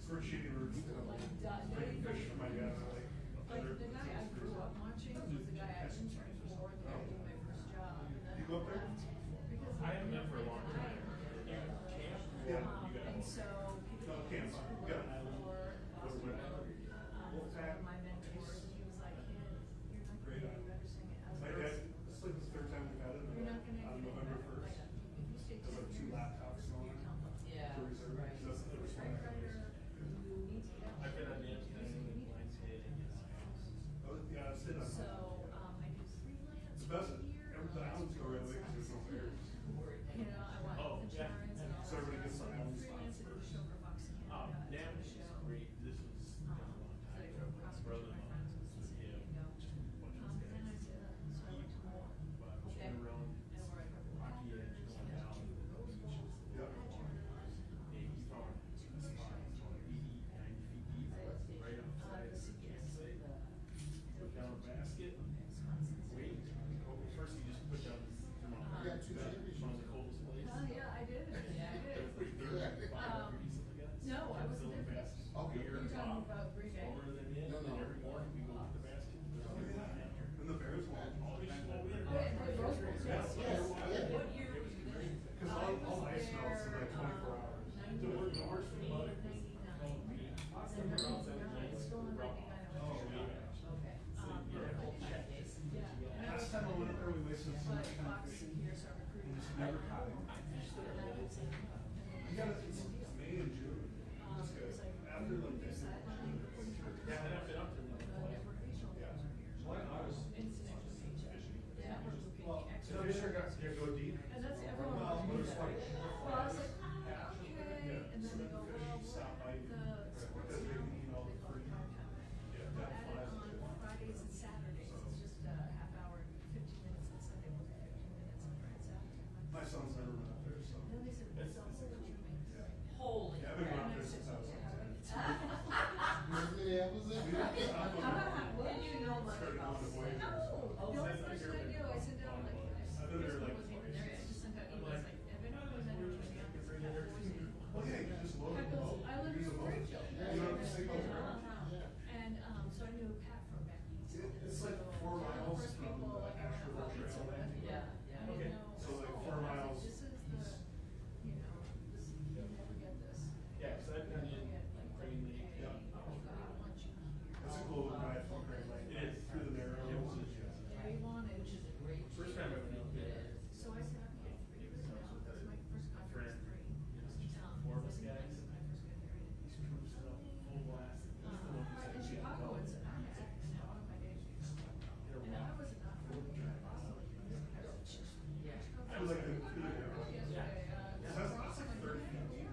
for shitty roots. Bring fish for my dad. Like the guy I grew up watching was the guy I interned for, the guy who did my first job. You go up there? Because I haven't been for a long time. Yeah. And so people Camp. Yeah. one of my mentors, and he was like, "Kid, you're not Great going to idea. do everything as My dad, this is like the third time we've had it You're not going to on November 1st. if you stay There's like 2 laptops going on. Yeah, For reserve. right. That's the first one. you need to get I've been on the internet and blind skating. Oh, yeah, I've stayed on. So I do freelance It's the best. here. The islands go right away because there's no fair. You know, I want Oh, health yeah. insurance and all So everybody that gets stuff. their own Freelance, spots I do a first. show for Fox Canada. It's Damage a is show. great. This was a long That I time drove ago. across My country. My friends was in San Diego. And I did so I went to more. But Okay. turn around, And where I grew up. Rocky Edge going down. Yep. And he found a spot 80, 90 feet deep, right outside the campsite. Put down a basket, wait. First he just put down the got 2 championships. Found the coldest place. Oh, yeah, I did. Yeah, I did. No, I wasn't there for that. Okay. You're talking about Green Bay? Over than it, No, no. and every morning we go get the basket. And the Bears won. Oh, we should go in. Oh, yeah, the Rose Bowl, yes, yes. Yeah. What year were you there? Because all the ice melts in like 24 hours. The worst thing about it is, Still in 99. Oh, yeah. Okay. Yeah. Last time I went up there, we wasted so But much time Fox fishing. here, so I recruited. We just never caught him. And I would say, You got it, it's May and June. That's good. After like this. Yeah, and I've been up there. Yeah. Well, I was yeah. Well, so Fisher got to go deep. And that's everyone. Well, would do it's that. like. Well, I was like, okay, and then they go, well, Fish stop by you. the sports Because they now, can eat all they the call it free. prime time. Yeah, But that added flies. on Fridays and Saturdays, it's just a half hour, 15 minutes, and Sunday will be 15 minutes, and Friday, Saturday. My son's never been up there, so. Then they said, what's the whole rooming? Holy Yeah, I've been crap. around there since I was like 10. Where's Minneapolis? When you know my Started going to house. Voyagers. No, the only question I do, I sit down like, I've been there like wasn't even there, I just sent out emails like, have anyone been to Minneapolis? Well, yeah, you just load I the goes, boat. I live in Use the boat. Springfield. You don't have to signal around. And, so I knew Pat from back east. It's like 4 miles from the actual trail. Yeah, yeah. Okay. So like 4 miles. This is the, you know, this, you never get this. Yeah, because I've been in Green Lake. Yeah. Oh, God, I want you here. It's a cool drive from Grand Lake. It is. Through the narrows. There you want it. Which is a great. First time I went out there. So I said, okay, 3 years now, that was my first contract, was 3. Four of us guys. When I first got married. He's cruising up full blast. He's the one who In said, Chicago, it's an hour, and one of my days. And I was not from Boston. Yeah. I was like, through the narrows. Yesterday, That's like 30 feet deep.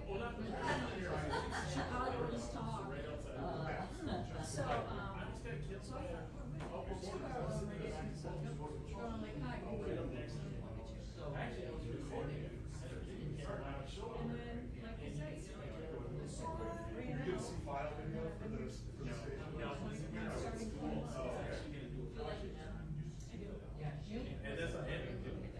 well, not Chicago is tall. right outside. So, I just got killed so by I a. thought, Oh, before I'm like, hi, Oh, right up next to me. Actually, I was recording it. and then, like I said, it's like, You get some file video for the station. Oh, okay. Yeah. And that's a heavy project.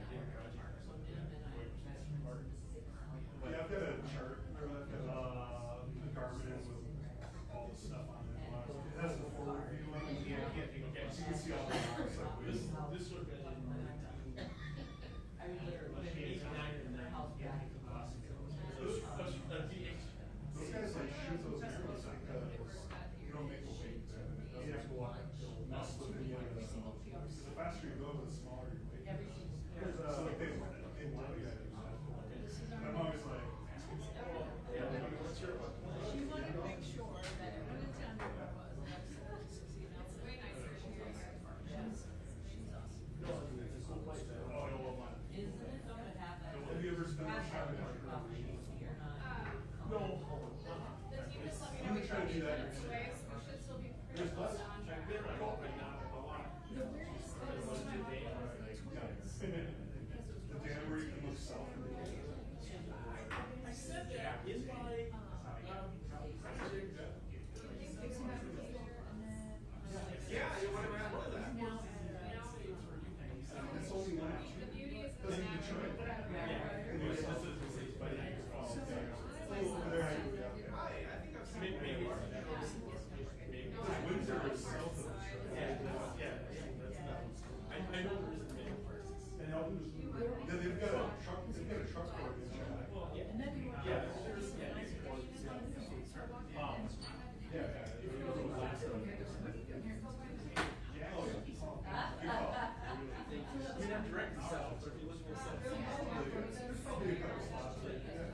south, or if you're looking at south, There's probably a couple spots right there.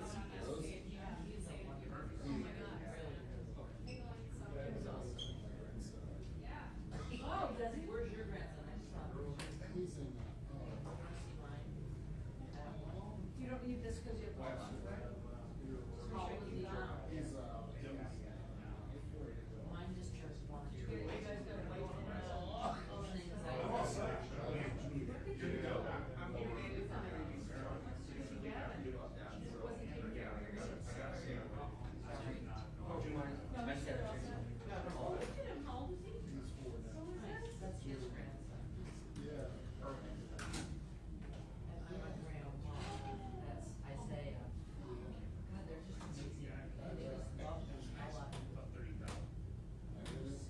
Oh, does he? Where's your grandson? I just saw him. He's in, See mine? You don't need this because you have. How old is he now? he's, Mine just turned 1. You guys gotta wait for I'm all set. Good to go. he's 4 now. That's his grandson. Yeah. And I'm a grandma. That's Isaiah. God, they're just amazing. They just love them. I love them. about 30,000. And then it's,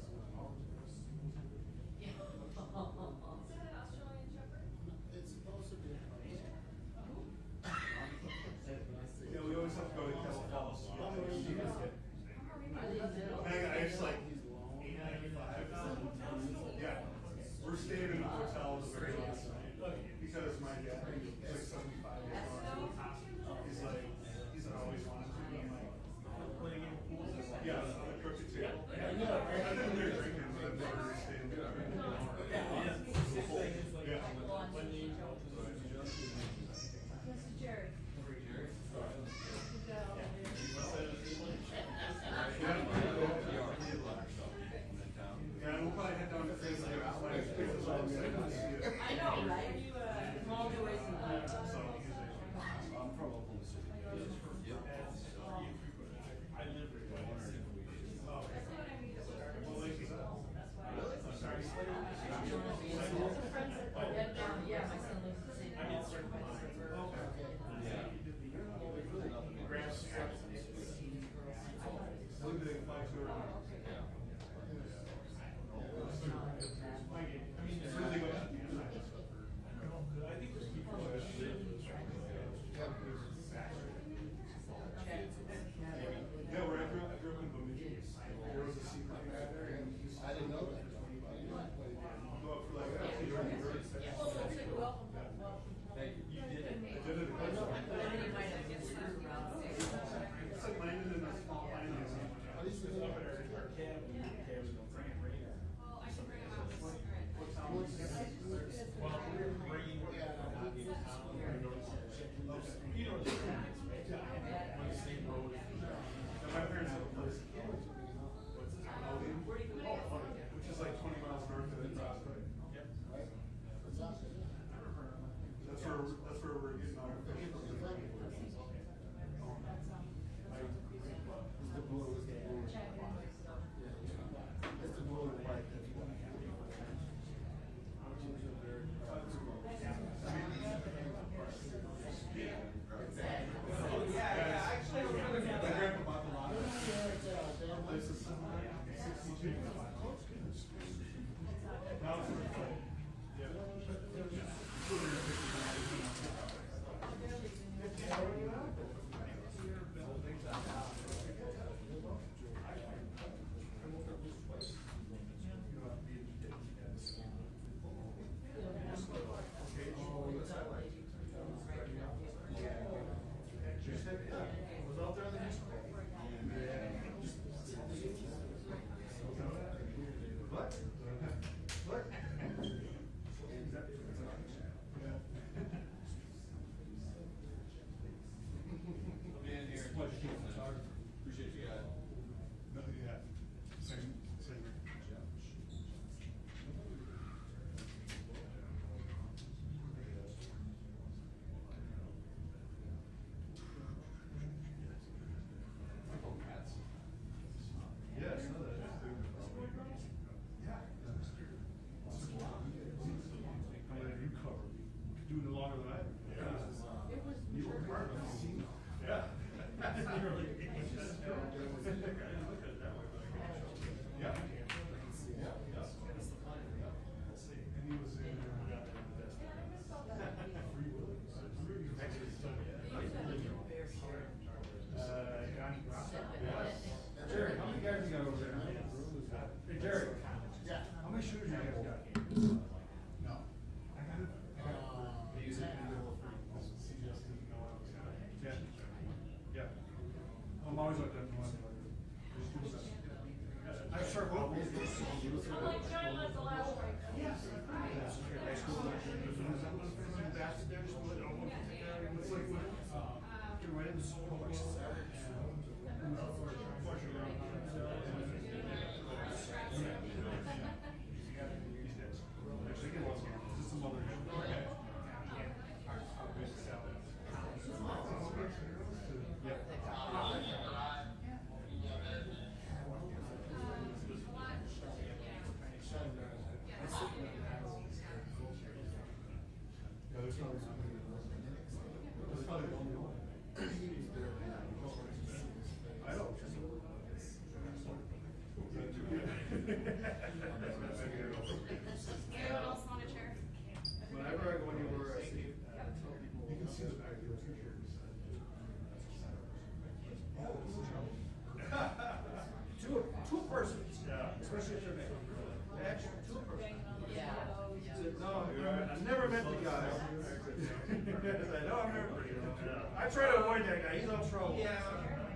To a person, especially if they're married. Actually, to a person. Yeah. No, I never met the guy. I know I've never. I try to avoid that guy. He's all trouble. Yeah,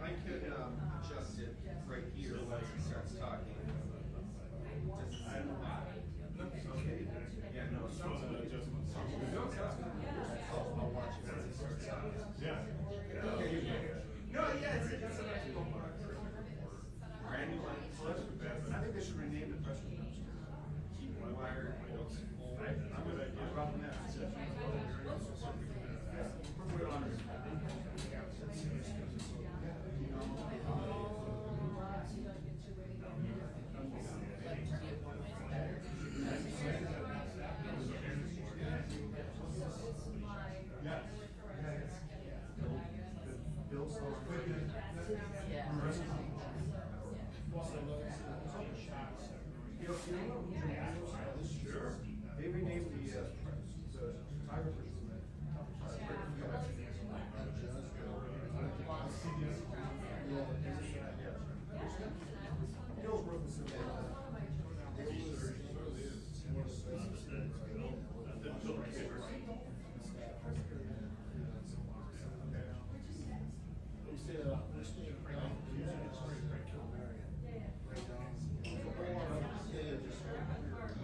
I could adjust it right here once he starts talking. Just, I don't know why. Okay. Yeah, no, it sounds good. No, it sounds good. I'll watch it once he starts talking. No, yeah, it's a nice bookmark. Brand new one. I think they should rename the press room. Keep one wired. I'm good idea. About that. Put it on there. Sure. They renamed the photographers.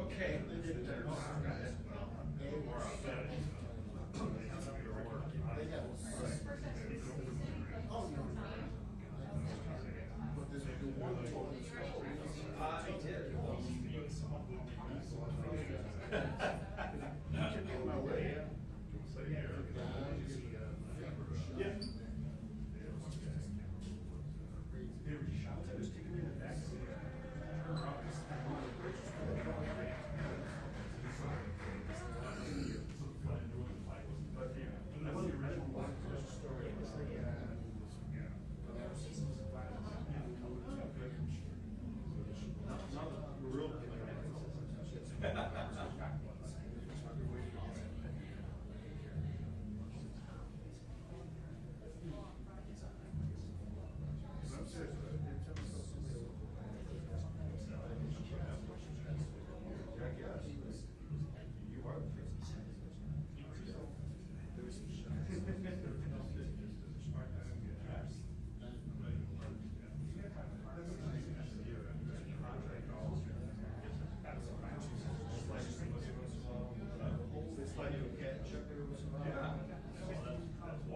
Okay.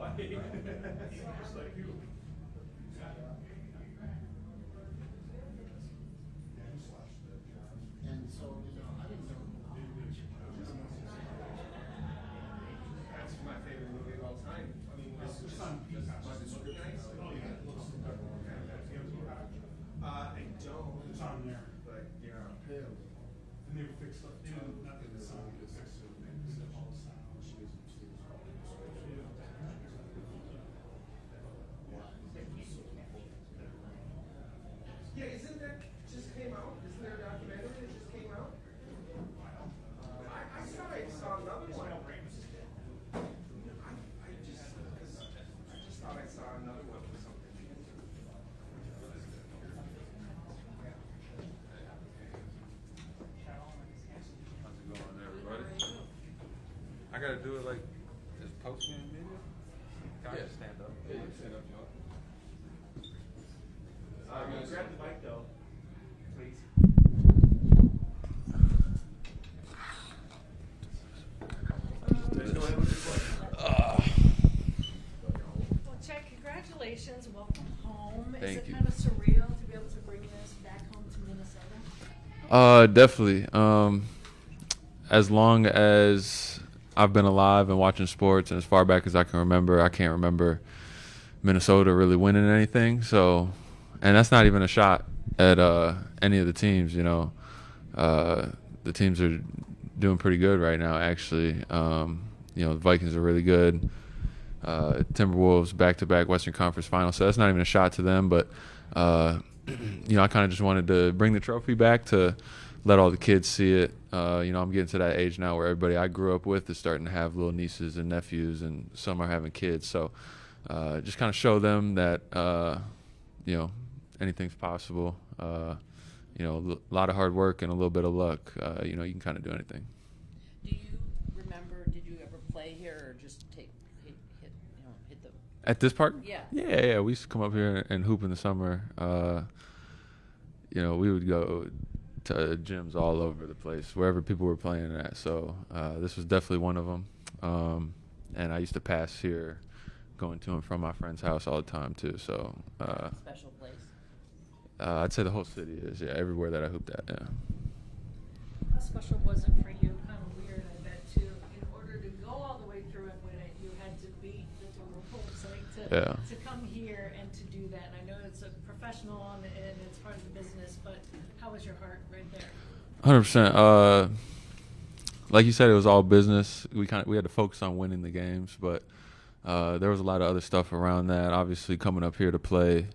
I did. Just like you. And so, I didn't know. That's my favorite movie of all time. I mean, was the script nice? I don't. It's on there. But yeah. Pale. And they fixed up too, not in the sound, they fixed it, they fixed it all the sound. Yeah, isn't that just came out? Isn't there a documentary that just came out? I thought I saw another one. I just thought I saw another one or something. How's it going, everybody? I gotta do it like this post-game video? Can I just stand up? Yeah, you can stand up, you know. Grab the mic though, please. Go ahead with your question. Well, Chet, congratulations, welcome home. Is Thank it you. kind of surreal to be able to bring this back home to Minnesota? Definitely. As long as I've been alive and watching sports, and as far back as I can remember, I can't remember Minnesota really winning anything. So, and that's not even a shot at any of the teams. You know, the teams are doing pretty good right now. Actually, you know, the Vikings are really good. Timberwolves back-to-back Western Conference Finals. So that's not even a shot to them. But you know, I kind of just wanted to bring the trophy back to let all the kids see it. I'm getting to that age now where everybody I grew up with is starting to have little nieces and nephews, and some are having kids. So just kind of show them that, anything's possible. A lot of hard work and a little bit of luck. You can kind of do anything. Do you remember, did you ever play here or just hit the... At this park? Yeah. Yeah. We used to come up here and hoop in the summer. We would go to gyms all over the place, wherever people were playing at. So this was definitely one of them. And I used to pass here, going to and from my friend's house all the time too. So Special place? I'd say the whole city is, everywhere that I hooped at, yeah. How special was it for you? Kind of weird, I bet, too. In order to go all the way through and win it, you had to beat the Timberwolves. To come here and to do that. And I know it's a professional and it's part of the business, but how was your heart right there? 100%. Like you said, it was all business. We had to focus on winning the games, but there was a lot of other stuff around that. Obviously, coming up here to play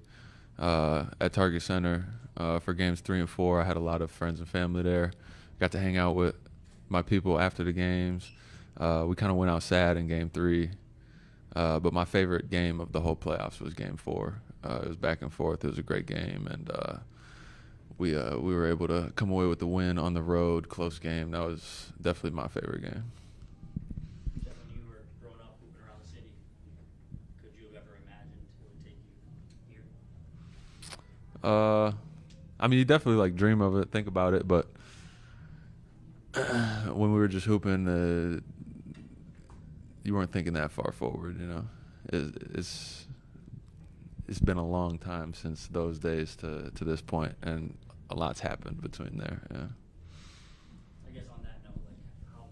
at Target Center for games 3 and 4, I had a lot of friends and family there. Got to hang out with my people after the games. We kind of went out sad in game 3, but my favorite game of the whole playoffs was game 4. It was back and forth. It was a great game, and we were able to come away with the win on the road, close game. That was definitely my favorite game. When you were growing up moving around the city, could you have ever imagined it would take you here? You definitely dream of it, think about it, but when we were just hooping, you weren't thinking that far forward. It's been a long time since those days to this point, and a lot's happened between there. Yeah. I guess on that note, how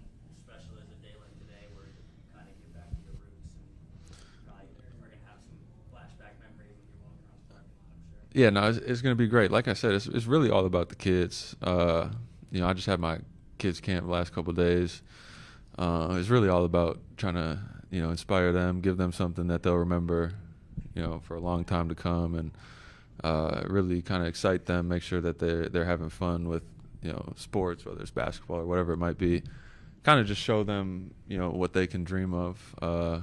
special is a day like today where you kind of get back to your roots and probably are going to have some flashback memories when you're walking around the parking lot, I'm sure. Yeah, no, it's going to be great. Like I said, it's really all about the kids. I just had my kids camp the last couple of days. It's really all about trying to, inspire them, give them something that they'll remember, for a long time to come, and really kind of excite them, make sure that they're having fun with, sports, whether it's basketball or whatever it might be. Kind of just show them, what they can dream of. I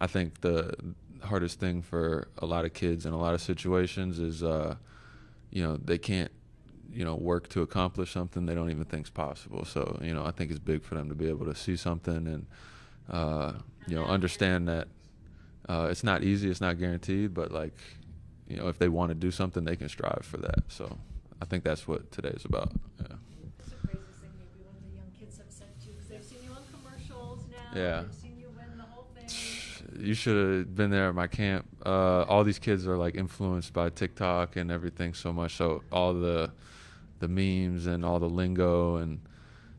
think the hardest thing for a lot of kids in a lot of situations is, they can't, work to accomplish something they don't even think is possible. So, I think it's big for them to be able to see something and, understand that it's not easy, it's not guaranteed, but if they want to do something, they can strive for that. So I think that's what today's about. Yeah. What's the craziest thing maybe one of the young kids have said to you? Because they've seen you on commercials now. Yeah. They've seen you win the whole thing. You should have been there at my camp. All these kids are influenced by TikTok and everything so much. So all the memes and all the lingo, and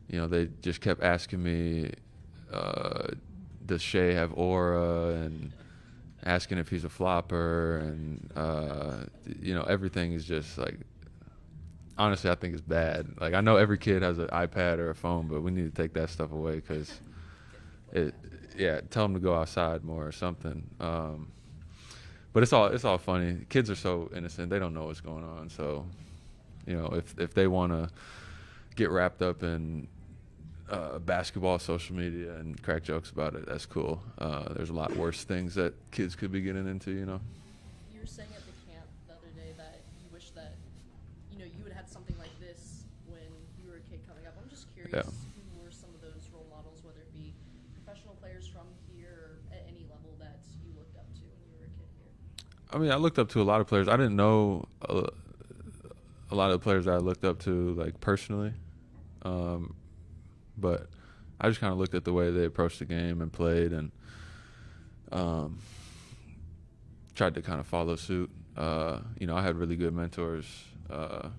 they just kept asking me, does Shea have aura, and asking if he's a flopper, and everything is just honestly, I think it's bad. I know every kid has an iPad or a phone, but we need to take that stuff away, because tell them to go outside more or something. But it's all funny. Kids are so innocent; they don't know what's going on. So, if they want to get wrapped up in basketball, social media, and crack jokes about it, that's cool. There's a lot worse things that kids could be getting into. You were saying at the camp the other day that you wish that you would have had something like this when you were a kid coming up. I'm just curious. Yeah. Who were some of those role models, whether it be professional players from here or at any level that you looked up to when you were a kid here? I looked up to a lot of players. I didn't know a lot of the players that I looked up to personally, but I just kind of looked at the way they approached the game and played, and tried to kind of follow suit. I had really good mentors that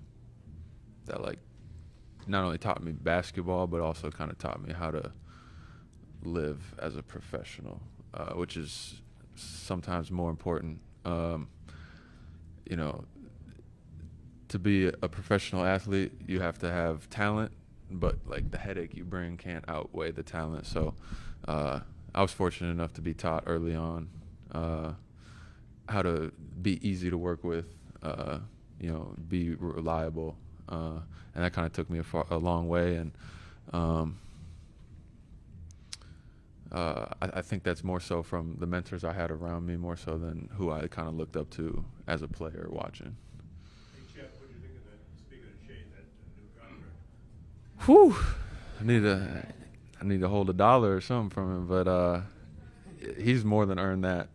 not only taught me basketball, but also kind of taught me how to live as a professional, which is sometimes more important. To be a professional athlete, you have to have talent, but the headache you bring can't outweigh the talent. So I was fortunate enough to be taught early on how to be easy to work with, be reliable, and that kind of took me a long way. And I think that's more so from the mentors I had around me, more so than who I kind of looked up to as a player watching. Hey, Chet, what do you think of that? Speaking of Shane, that new contract. Whew. I need to hold $1 or something from him, but he's more than earned that.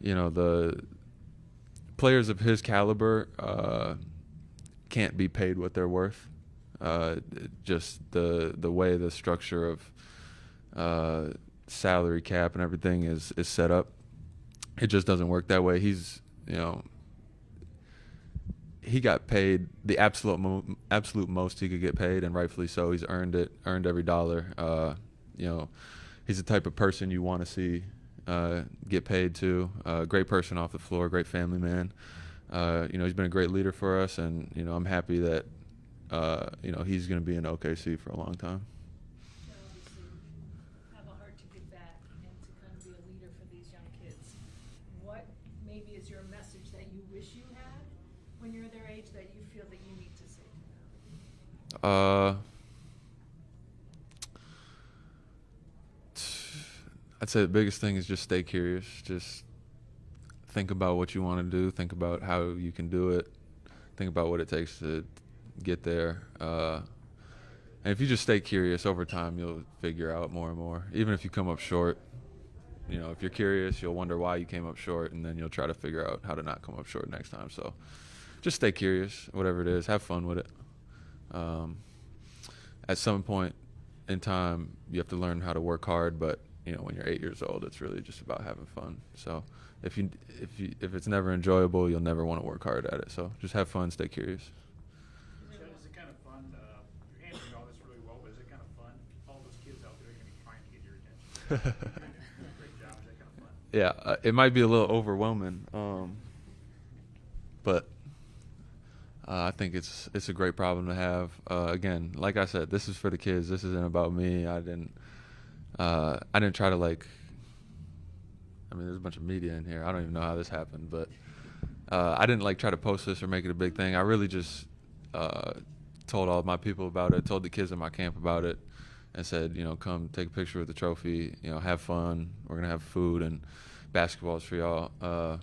The players of his caliber can't be paid what they're worth. Just the way the structure of salary cap and everything is set up, it just doesn't work that way. He got paid the absolute most he could get paid, and rightfully so. He's earned every dollar. He's the type of person you want to see get paid to. Great person off the floor, great family man. He's been a great leader for us, and I'm happy that he's going to be in OKC for a long time. You obviously have a heart to give back and to kind of be a leader for these young kids. What maybe is your message that you wish you had when you're their age that you feel that you need to say to them? I'd say the biggest thing is just stay curious. Just think about what you want to do. Think about how you can do it. Think about what it takes to get there. And if you just stay curious, over time you'll figure out more and more. Even if you come up short, if you're curious, you'll wonder why you came up short, and then you'll try to figure out how to not come up short next time. So just stay curious, whatever it is. Have fun with it. At some point in time, you have to learn how to work hard, but when you're 8 years old, it's really just about having fun. So if it's never enjoyable, you'll never want to work hard at it. So just have fun, stay curious. Is it kind of fun? You're handling all this really well, but is it kind of fun? All those kids out there are going to be trying to get your attention. Great job. Is that kind of fun? Yeah, it might be a little overwhelming, but I think it's a great problem to have. Again, like I said, this is for the kids. This isn't about me. I didn't try to there's a bunch of media in here. I don't even know how this happened, but I didn't try to post this or make it a big thing. I really just told all of my people about it, told the kids in my camp about it, and said, come take a picture with the trophy, have fun. We're going to have food and basketballs for y'all. And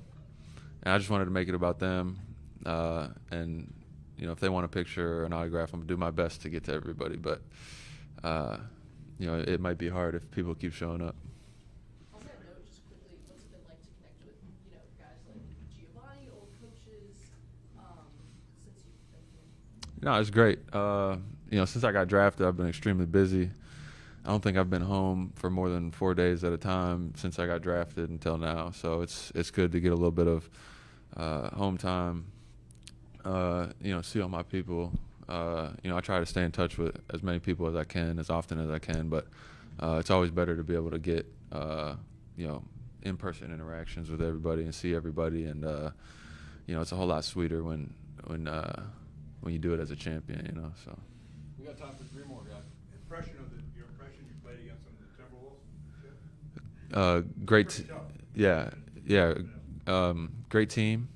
I just wanted to make it about them. And, if they want a picture or an autograph, I'm going to do my best to get to everybody. But, it might be hard if people keep showing up. On that note, just quickly, what's it been like to connect with, guys like Giovanni, old coaches, since you've been here? No, it's great. Since I got drafted, I've been extremely busy. I don't think I've been home for more than 4 days at a time since I got drafted until now. So it's good to get a little bit of home time. See all my people. I try to stay in touch with as many people as I can, as often as I can. But it's always better to be able to get in-person interactions with everybody and see everybody. And it's a whole lot sweeter when you do it as a champion. So. We got time for 3 more, guys. Your impression, you played against some of the Timberwolves? Great. Great team.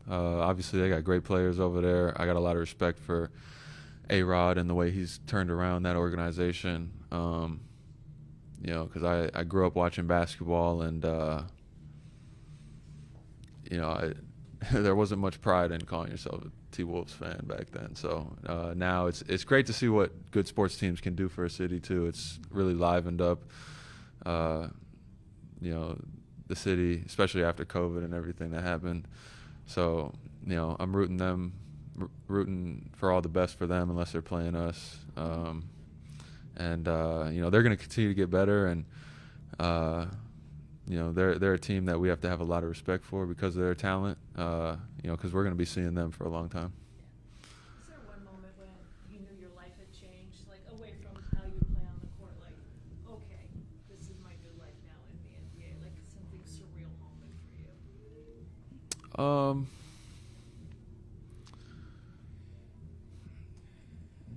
Obviously, they got great players over there. I got a lot of respect for A-Rod and the way he's turned around that organization. Because I grew up watching basketball, and there wasn't much pride in calling yourself a T-Wolves fan back then. So now it's great to see what good sports teams can do for a city too. It's really livened up, the city, especially after COVID and everything that happened. So I'm rooting for all the best for them, unless they're playing us. They're going to continue to get better, and they're a team that we have to have a lot of respect for because of their talent. Because we're going to be seeing them for a long time. Is there one moment when you knew your life had changed, away from how you play on the court, okay, this is my new life now in the NBA, something surreal moment for you?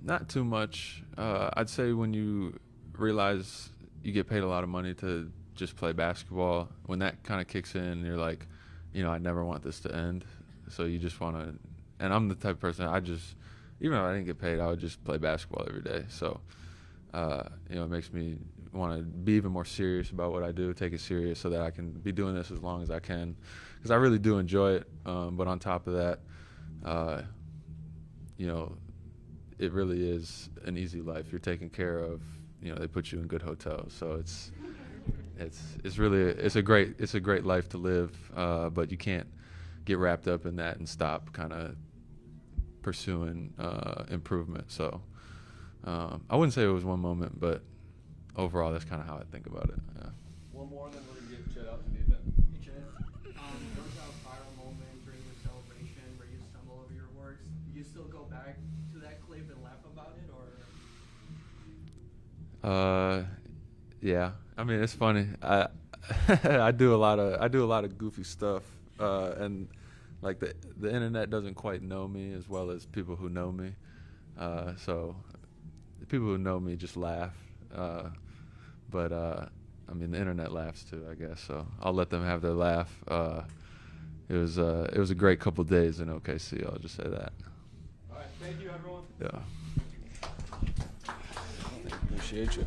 Not too much. I'd say when you realize you get paid a lot of money to just play basketball, when that kind of kicks in, you're like, I never want this to end. So you just want to, and I'm the type of person even if I didn't get paid, I would just play basketball every day. So, it makes me want to be even more serious about what I do, take it serious so that I can be doing this as long as I can, because I really do enjoy it. But on top of that, it really is an easy life. You're taken care of. They put you in good hotels, so it's really a great life to live. But you can't get wrapped up in that and stop kind of pursuing improvement. So I wouldn't say it was one moment, but overall, that's kind of how I think about it. Yeah. One more, and then we're gonna get Chet out to the event. Hey Chet, there was a viral moment during your celebration where you stumble over your words. Do you still go back to that clip and laugh about it, or? Yeah. I mean, it's funny. I do a lot of goofy stuff, and like the internet doesn't quite know me as well as people who know me. So the people who know me just laugh. But I mean, the internet laughs too, I guess. So I'll let them have their laugh. It was a great couple days in OKC. I'll just say that. All right, thank you, everyone. Yeah. Appreciate you.